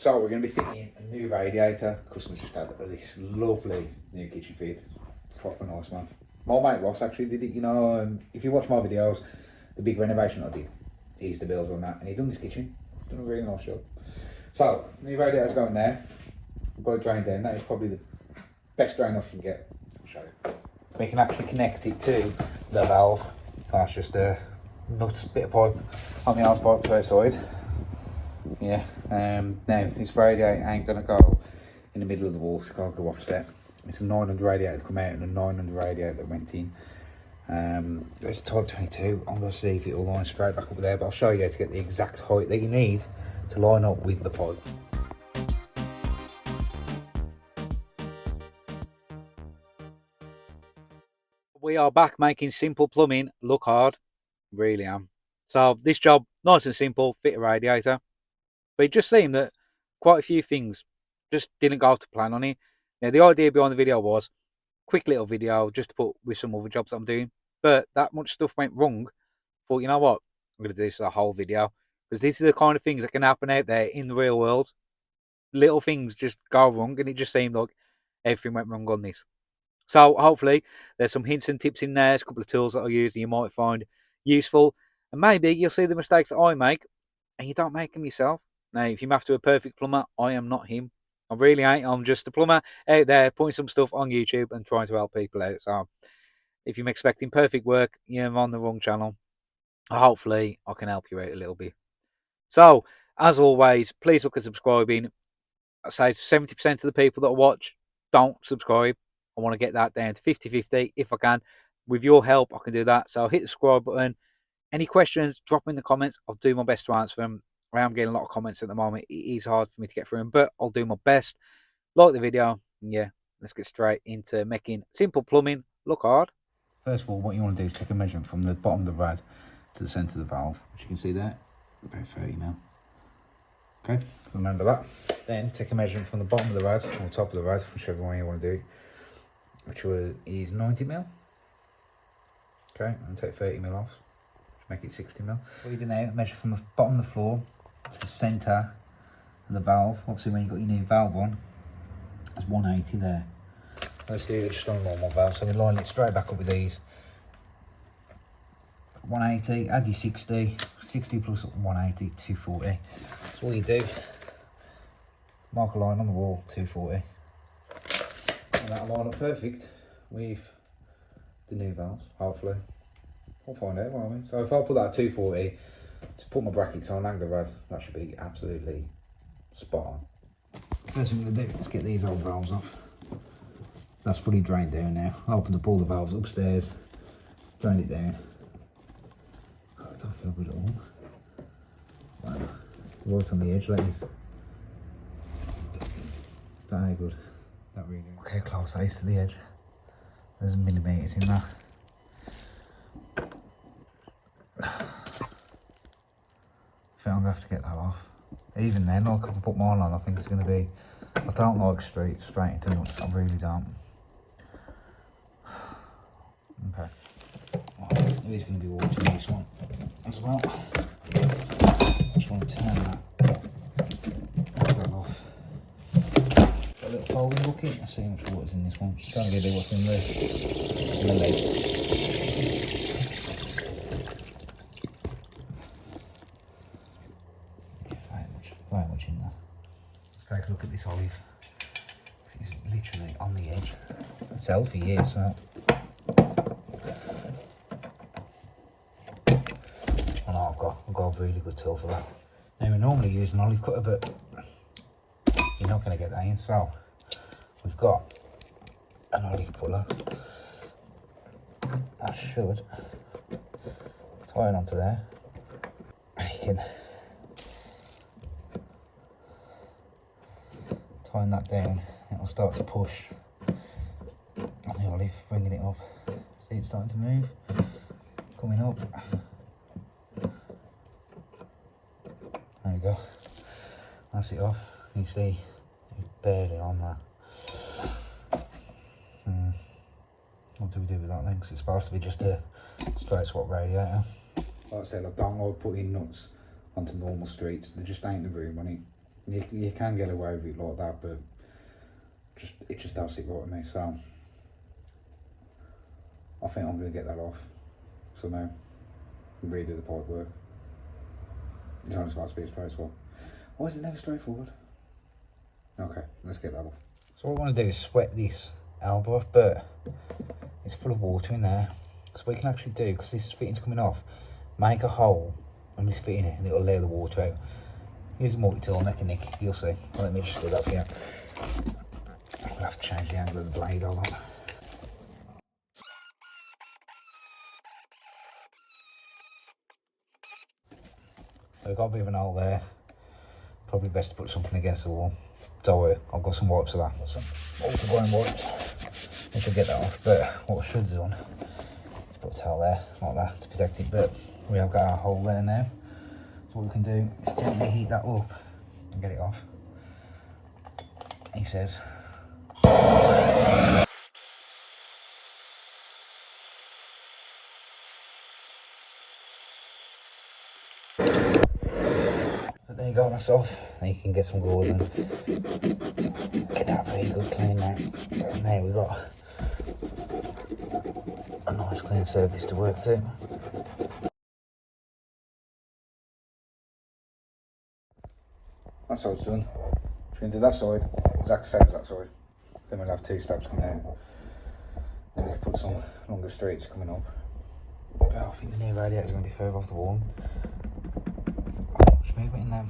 So we're going to be fitting a new radiator. Customers just had this lovely new kitchen fit. Proper nice, man. My mate Ross actually did it, you know. If you watch my videos, the big renovation I did, he's the builder on that, and he done this kitchen. Done a really nice job. So, new radiator's going there. We've got a drain down. That is probably the best drain off you can get. I'll show you. We can actually connect it to the valve. That's just a nuts bit of pipe on the house pipe to the outside. Yeah. Now this radiator ain't gonna go in the middle of the wall. It's gotta go offset. It's a 900 radiator to come out and a 900 radiator that went in. It's type 22. I'm gonna see if it'll line straight back up there, but I'll show you how to get the exact height that you need to line up with the pipe. We are back making simple plumbing look hard. Really am. So this job, nice and simple, fit a radiator. But it just seemed that quite a few things just didn't go to plan on it. Now the idea behind the video was quick little video just to put with some other jobs I'm doing. But that much stuff went wrong. Thought, you know what? I'm going to do this as a whole video. Because these are the kind of things that can happen out there in the real world. Little things just go wrong, and it just seemed like everything went wrong on this. So hopefully there's some hints and tips in there. There's a couple of tools that I use that you might find useful. And maybe you'll see the mistakes that I make and you don't make them yourself. Now, if you're after a perfect plumber, I am not him. I really ain't. I'm just a plumber out there putting some stuff on YouTube and trying to help people out. So if you're expecting perfect work, you're on the wrong channel. Hopefully I can help you out a little bit. So as always, please look at subscribing. I say 70% of the people that I watch don't subscribe. I want to get that down to 50-50 if I can. With your help, I can do that. So hit the subscribe button. Any questions, drop them in the comments. I'll do my best to answer them. I am getting a lot of comments at the moment. It is hard for me to get through them, but I'll do my best. Like the video. Yeah, let's get straight into making simple plumbing look hard. First of all, what you want to do is take a measurement from the bottom of the rad to the centre of the valve, which you can see there, about 30 mil. Okay, remember that. Then take a measurement from the bottom of the rad or top of the rad, whichever way you want to do it, which is 90 mil. Okay, and take 30 mil off, make it 60 mil. What you do now, measure from the bottom of the floor to the centre of the valve. Obviously when you've got your new valve on, there's 180 there. Let's do it just on a normal valve, so we line it straight back up with these. 180, add your 60, 60 plus 180, 240. So all you do, mark a line on the wall, 240. And that'll line up perfect with the new valves, hopefully. We'll find out, won't we? So if I put that at 240 to put my brackets on, hang the rad, that should be absolutely spot on. First thing I'm going to do is get these old valves off. That's fully drained down now. I opened up all the valves upstairs, drained it down. Oh, I don't feel good at all. Wow. Right on the edge like this. That ain't good. That really. Look how close that is to the edge. There's millimetres in that. I think I'm going to have to get that off. Even then, I can put mine on. I think it's going to be... I don't like straight into nuts. I really don't. Okay. Right, he's going to be watching this one as well. Just want to turn that off. Got a little folding bucket. Let's see how much water's in this one. Trying to get what's in the lid. Very much in there. Let's take a look at this olive. It's literally on the edge. It's healthy here, so. I know I've got a really good tool for that. Now we normally use an olive cutter, but you're not going to get that in. So we've got an olive puller. I should tie it onto there. You can tying that down, it'll start to push on the olive, bringing it up. See it's starting to move, coming up. There we go. That's it off. You can see it's barely on there. What do we do with that then? Because it's supposed to be just a straight swap radiator. Like I said, I don't like putting nuts onto normal streets. There just ain't the room on it. You can get away with it like that, but it just don't sit right with me. So I think I'm going to get that off. So now redo the pipe work. It's only supposed to be straightforward. Why is it never straightforward? Okay, let's get that off. So what I want to do is sweat this elbow off, but it's full of water in there. So what you can actually do, because this fitting's coming off, make a hole on this fitting and it'll lay the water out. Use a multi-tool, neck and nick, you'll see. Well, let me just do that for you. I'll have to change the angle of the blade, hold on. So we've got a bit of an hole there. Probably best to put something against the wall. Don't worry, I've got some wipes for that. Some multi-going wipes. I should get that off, but what I should do is put a towel there, like that, to protect it. But we have got our hole there now. So what we can do is gently heat that up and get it off. He says. But there you go, that's off. Now you can get some gauze and get that very good clean now. And there we got a nice clean surface to work to. That side's done. We're going to do that side, exact same as that side. Then we'll have two stabs coming out. Then we can put some longer streets coming up. But I think the new radiator is going to be further off the wall. Just move it in there.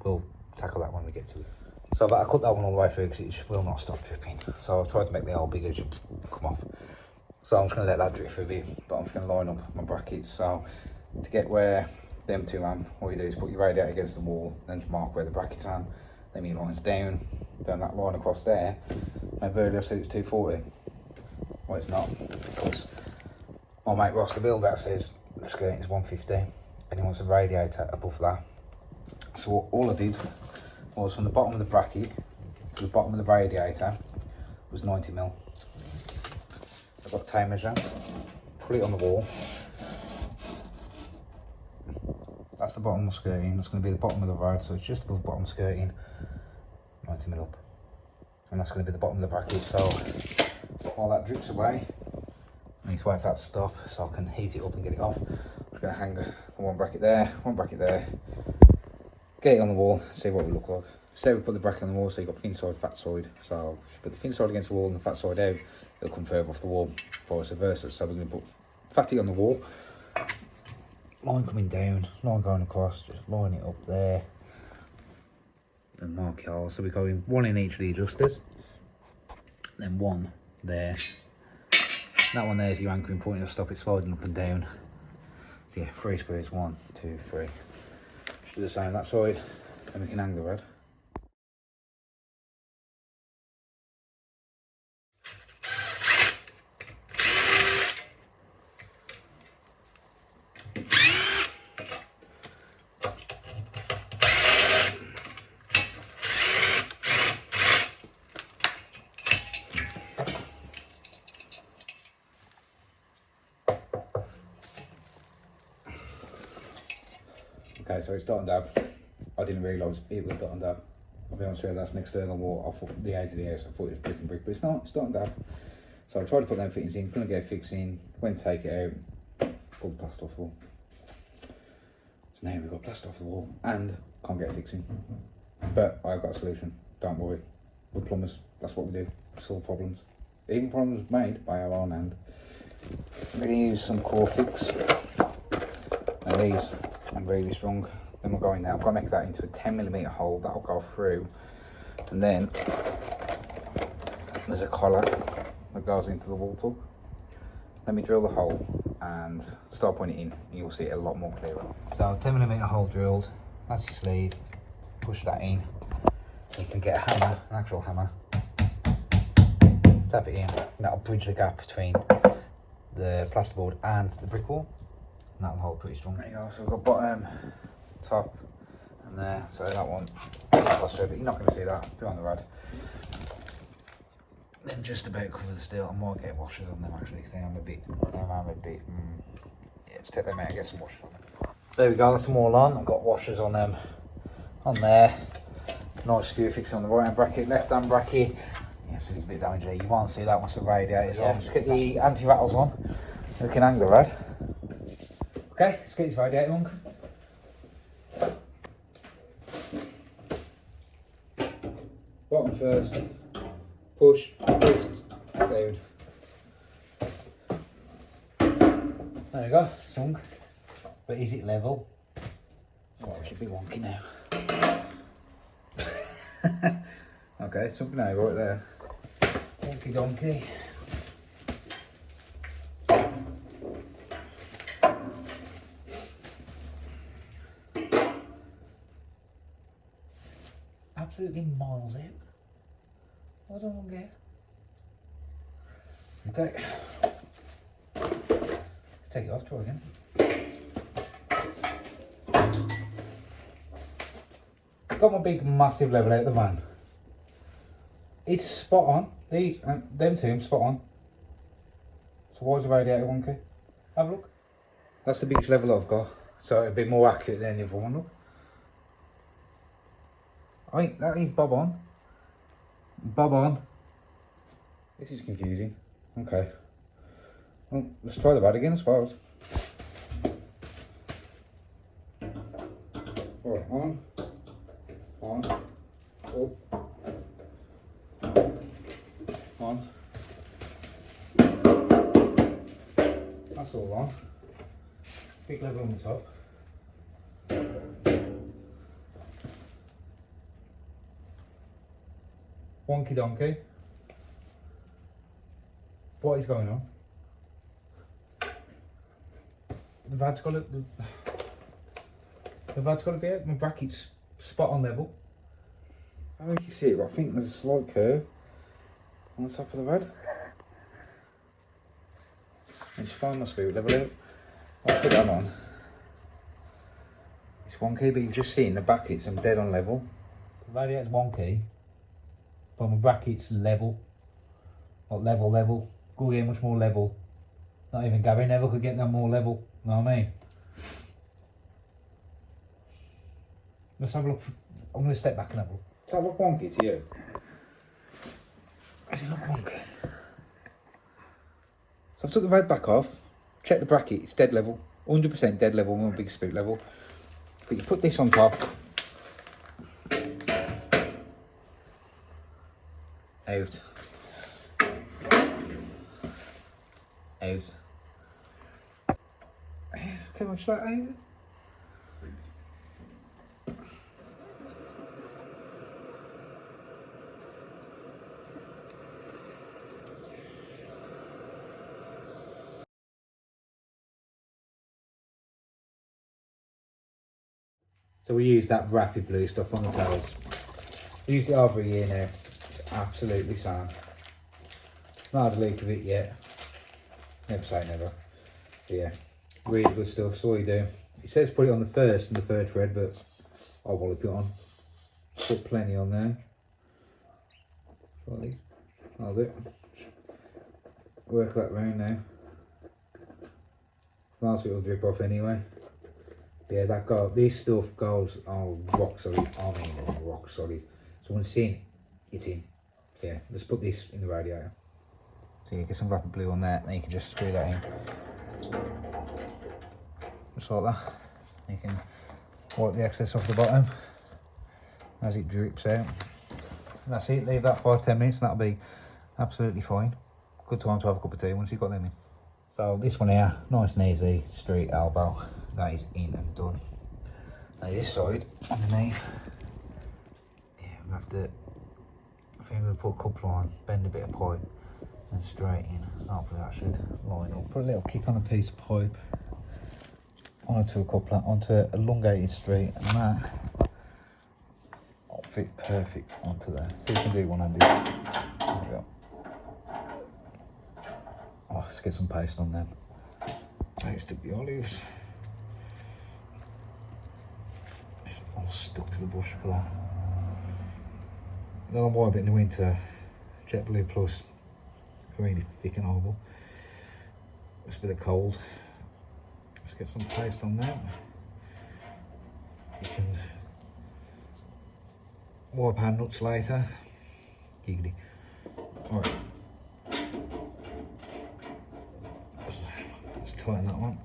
We'll tackle that when we get to it. So I cut that one all the way through because it just will not stop dripping. So I've tried to make the hole bigger to come off. So I'm just going to let that drip for a bit, but I'm just going to line up my brackets. So to get where them two are, all you do is put your radiator against the wall, then just mark where the brackets are, then your line's down, then that line across there. Maybe earlier I said it was 240. Well, it's not, because my mate Ross, the builder, says the skirting is 150 and he wants a radiator above that. So all I did was from the bottom of the bracket to the bottom of the radiator was 90mm. I've got a tape measure, put it on the wall. That's the bottom of the skirting, that's going to be the bottom of the rod, so it's just above bottom skirting, 90mm up. And that's going to be the bottom of the bracket, so while that drips away, I need to wait for that to stop so I can heat it up and get it off. I'm just going to hang one bracket there, get it on the wall, see what it will look like. Say we put the bracket on the wall, so you've got thin side, fat side. So if you put the thin side against the wall and the fat side out, it'll come further off the wall, vice versa. So we're going to put fatty on the wall, line coming down, line going across, just line it up there, and mark it all. So we're going one in each of the adjusters, then one there. That one there is your anchoring point, it'll stop it sliding up and down. So yeah, 3 screws, 1, 2, 3. Just do the same that side, and we can hang the rod. Okay, so it's dot and dab. I didn't realise it was dot and dab. I'll be honest with you, that's an external wall. I thought the edge of the house, I thought it was brick and brick, but it's not, it's dot and dab. So I tried to put them fittings in, couldn't get fixed in, went to take it out, pulled the plaster off the wall. So now we've got plaster off the wall and can't get a fixing. But I've got a solution, don't worry. We're plumbers, that's what we do, solve problems. Even problems made by our own hand. I'm going to use some core fix. And these are really strong. Then we're going now, I've got to make that into a 10mm hole, that'll go through. And then there's a collar that goes into the wall plug. Let me drill the hole and start putting it in, you'll see it a lot more clearer. So 10mm hole drilled, that's your sleeve, push that in. You can get a hammer, an actual hammer, tap it in, that'll bridge the gap between the plasterboard and the brick wall. And that'll hold pretty strong. There you go, so we've got bottom, top, and there. So that one, but you're not going to see that behind the rod. Then just about cover the steel. I might get washers on them actually, because I'm a bit, yeah, just take them out and get some washers on them. So there we go, that's them all on. I've got washers on them. on there. Nice screw fix on the right hand bracket, left hand bracket. Yeah, so there's a bit of damage there. You won't see that much of the radiator. Yeah. Just get the anti-rattles on. We can hang the rad. Okay, let's get this radiator on. Bottom first. Push, twist, down. There we go, sunk. But is it level? Oh, it should be wonky now. Okay, something now right there. Wonky donkey. Absolutely miles out. I don't get. Okay. Let's take it off, try again. Got my big massive level out of the van. It's spot on. These and them two spot on. So why is the radiator wonky? Have a look. That's the biggest level I've got. So it'll be more accurate than the other one. Look. I think that is bob on. Bob on. This is confusing. Okay. Well, let's try the rad again, I suppose. Right, on. Up. On. That's all on. Big level on the top. Wonky donkey. What is going on? The vad's got to be out. My bracket's spot on level. I don't know if you see it, but I think there's a slight curve on the top of the vad. And just find my screw level out. I'll put that on. It's wonky, but you've just seen the brackets, I'm dead on level. The radiator's wonky, but my bracket's level. Not level. Go get much more level. Not even Gary Neville could get that more level. You know what I mean? Let's have a look. I'm going to step back and have a look. Does that look wonky to you? Does it look wonky? So I've took the rad back off. Check the bracket. It's dead level. 100% dead level. One big spook level. But you put this on top. Out. Out. How much that out? So we use that rapid blue stuff on the tails. We used it over a year now. It's absolutely sound. Not had a leak of it yet. Never say never. But yeah, really good stuff. So what you do, it says put it on the first and the third thread, but I'll wallop it on. Put plenty on there. Slightly. I'll do it. Work that round now. Last it will drip off anyway. Yeah, this stuff goes rock solid. I mean, rock solid. So when it's in, it's in. Yeah, let's put this in the radiator. So you get some rapid blue on there, then you can just screw that in. Just like that. You can wipe the excess off the bottom as it drips out. And that's it, leave that 5-10 minutes and that'll be absolutely fine. Good time to have a cup of tea once you've got them in. So this one here, nice and easy, straight elbow. That is in and done. Now this side, underneath, yeah, we have to, I think we'll put a couple on, bend a bit of pipe and straight in. Hopefully that should line up. Put a little kick on a piece of pipe onto a coupler, onto a elongated straight, and that will fit perfect onto there. So you can do one-handed. There we go. Oh, let's get some paste on them. Paste up the olives. Just all stuck to the bush for that. They'll wipe it in the winter. JetBlue Plus. Really thick and horrible. It's a bit of cold. Let's get some paste on that. You can More pan nuts later. Giggity. Alright. Let's tighten that one.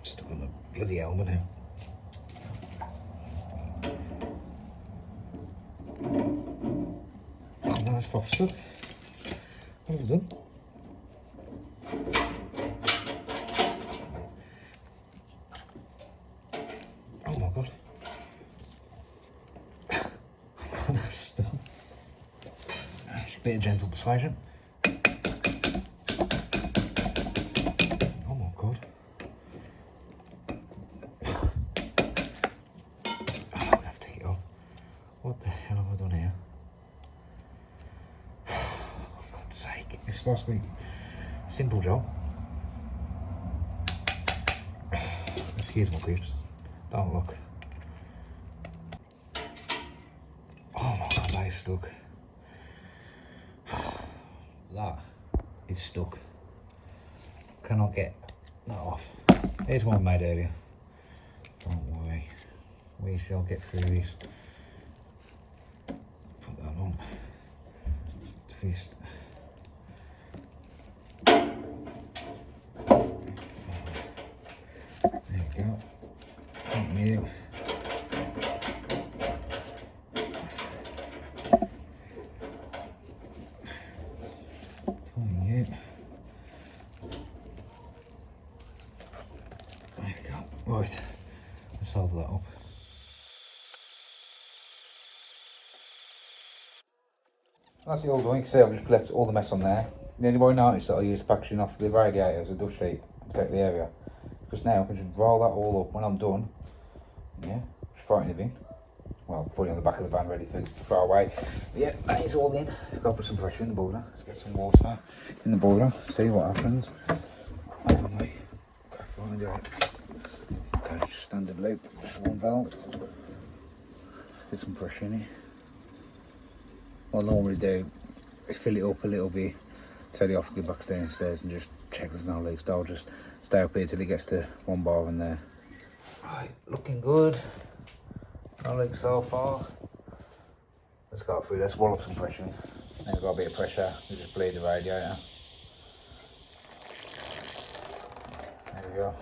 Stuck on the bloody helmet now. Oh, that's proper stuff. All done. Oh my god. That's done. That's a bit of gentle persuasion. Oh my god. Oh, I'm gonna have to take it off. What the hell have I done here? Oh, for God's sake. It's supposed to be a simple job. Excuse my creeps. Don't look. Oh my god, that is stuck. That is stuck. Cannot get that off. Here's one made earlier. Don't worry. We shall get through this. Put that on. Twist. There we go. Thank you. There we go. Right, let's solve that up. That's it all done. You can see I've just left all the mess on there. Anybody notice that I used packaging off the radiator as a dust sheet to protect the area? Because now I can just roll that all up when I'm done. Yeah, just throw it in the bin. Well, put it on the back of the van ready for throw away. But yeah, that is all in. I've got to put some pressure in the boiler. Let's get some water in the boiler, see what happens. Okay, fine, do it. Okay, standard loop, just one valve. Get some pressure in it. What I normally do is fill it up a little bit, take it off, go back downstairs and just check there's no leaks. I'll just stay up here till it gets to one bar in there. Right, looking good. No leaks so far. Let's go through, let's wall up some pressure. Now we've got a bit of pressure, we just bleed the radiator. There we go.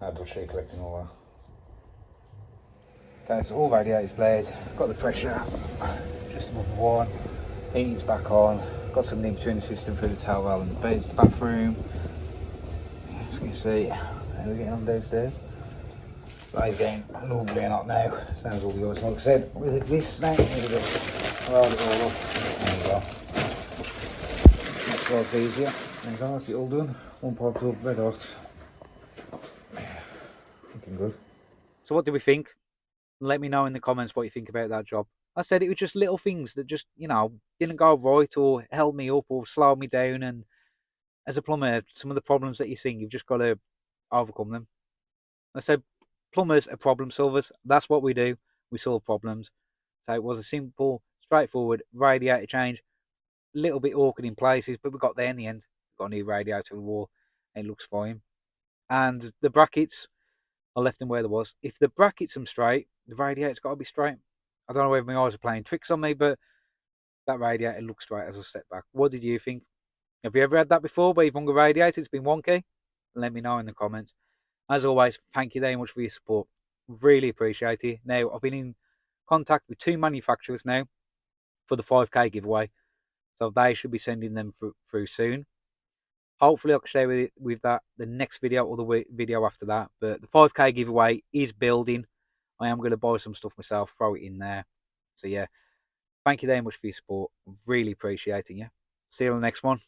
Now dust sheet collecting all that. Okay, so all radiators blade, got the pressure just above the one, heating's back on, got something in between the system through the towel well and the bathroom. As you can see, how we're getting on downstairs. Right again, lovely and hot now, sounds all good. Like I said, with this now, here we go. Roll it all up, there you go. That's what's easier. There you go, that's it all done. One popped up, red hot. Looking good. So what do we think? Let me know in the comments what you think about that job. I said it was just little things that just, you know, didn't go right or held me up or slowed me down. And as a plumber, some of the problems that you're seeing, you've just got to overcome them. I said plumbers are problem solvers. That's what we do. We solve problems. So it was a simple, straightforward radiator change. A little bit awkward in places, but we got there in the end. Got a new radiator on the wall. And it looks fine. And the brackets, I left them where there was. If the brackets are straight, the radiator's got to be straight. I don't know whether my eyes are playing tricks on me, but that radiator looks straight as I step back. What did you think? Have you ever had that before where you've hung a radiator, it's been wonky? Let me know in the comments. As always, thank you very much for your support. Really appreciate it. Now, I've been in contact with 2 manufacturers now for the 5k giveaway. So they should be sending them through soon. Hopefully I can share with that the next video or the video after that. But the 5k giveaway is building. I am going to buy some stuff myself, throw it in there. So yeah, thank you very much for your support. Really appreciating you. See you on the next one.